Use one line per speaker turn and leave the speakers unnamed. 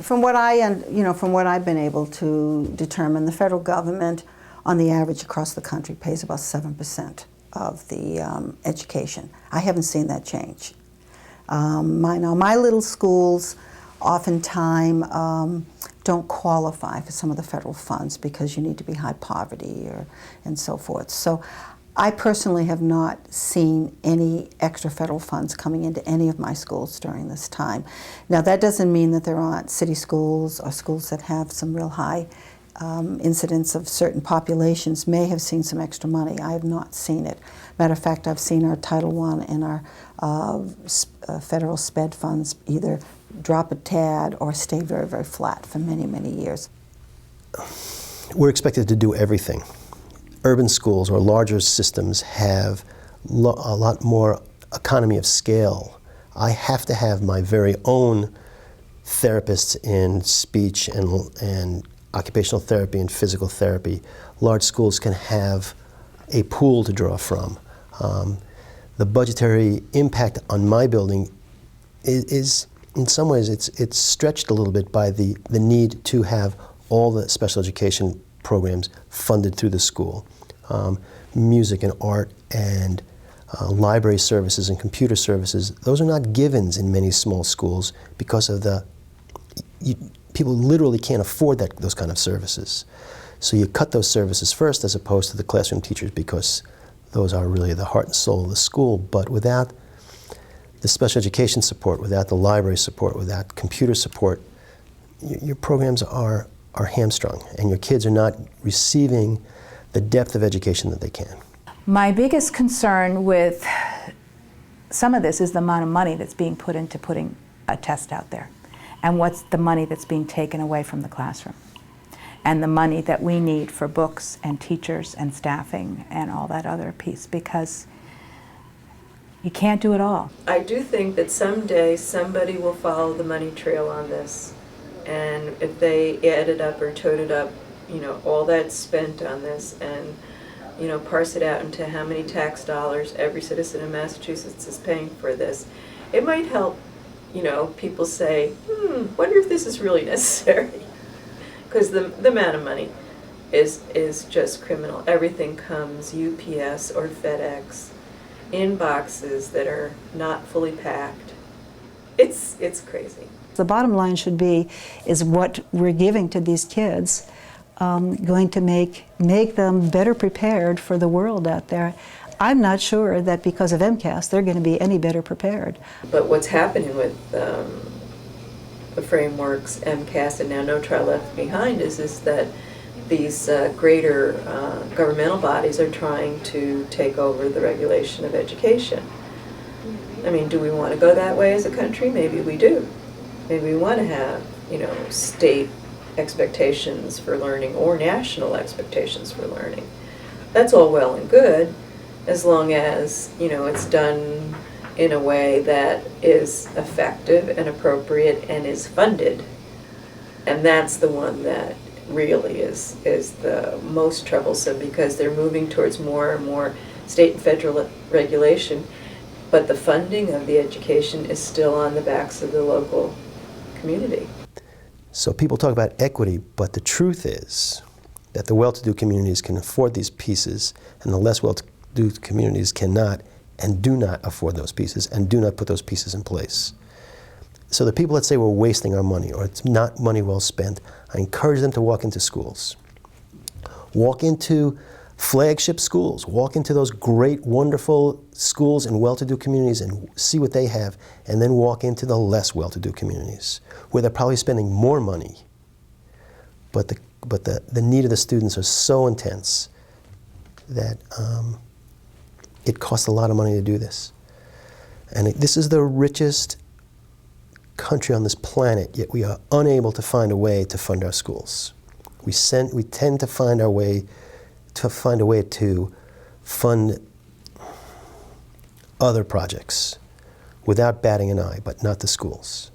From what from what I've been able to determine, the federal government, on the average across the country, pays about 7% of the education. I haven't seen that change. My little schools oftentimes don't qualify for some of the federal funds because you need to be high poverty and so forth. So I personally have not seen any extra federal funds coming into any of my schools during this time. Now, that doesn't mean that there aren't city schools or schools that have some real high incidence of certain populations may have seen some extra money. I have not seen it. Matter of fact, I've seen our Title I and our federal SPED funds either drop a tad or stay very, very flat for many, many years.
We're expected to do everything. Urban schools or larger systems have a lot more economy of scale. I have to have my very own therapists in speech and occupational therapy and physical therapy. Large schools can have a pool to draw from. The budgetary impact on my building is in some ways, it's stretched a little bit by the need to have all the special education programs funded through the school. Music and art and library services and computer services, those are not givens in many small schools because of people literally can't afford those kind of services. So you cut those services first as opposed to the classroom teachers because those are really the heart and soul of the school. But without the special education support, without the library support, without computer support, your programs are hamstrung and your kids are not receiving the depth of education that they can.
My biggest concern with some of this is the amount of money that's being put into putting a test out there, and what's the money that's being taken away from the classroom, and the money that we need for books and teachers and staffing and all that other piece, because you can't do it all.
I do think that someday somebody will follow the money trail on this, and if they add it up or tote it up, all that's spent on this, and parse it out into how many tax dollars every citizen in Massachusetts is paying for this, it might help people say, wonder if this is really necessary. Because the amount of money is just criminal. Everything comes UPS or FedEx in boxes that are not fully packed. It's crazy.
The bottom line should be, is what we're giving to these kids going to make them better prepared for the world out there? I'm not sure that because of MCAS they're going to be any better prepared.
But what's happening with the frameworks, MCAS, and now No Child Left Behind is that these greater governmental bodies are trying to take over the regulation of education. I mean, do we want to go that way as a country? Maybe we do. Maybe we want to have, state expectations for learning or national expectations for learning. That's all well and good, as long as, it's done in a way that is effective and appropriate and is funded. And that's the one that really is the most troublesome, because they're moving towards more and more state and federal regulation, but the funding of the education is still on the backs of the local community.
So people talk about equity, but the truth is that the well-to-do communities can afford these pieces and the less well-to-do communities cannot and do not afford those pieces and do not put those pieces in place. So the people that say we're wasting our money or it's not money well spent, I encourage them to walk into schools. Walk into flagship schools. Walk into those great, wonderful schools in well-to-do communities and see what they have, and then walk into the less well-to-do communities where they're probably spending more money, but the need of the students are so intense that it costs a lot of money to do this. And this is the richest country on this planet, yet we are unable to find a way to fund our schools. We tend to find a way to fund other projects without batting an eye, but not the schools.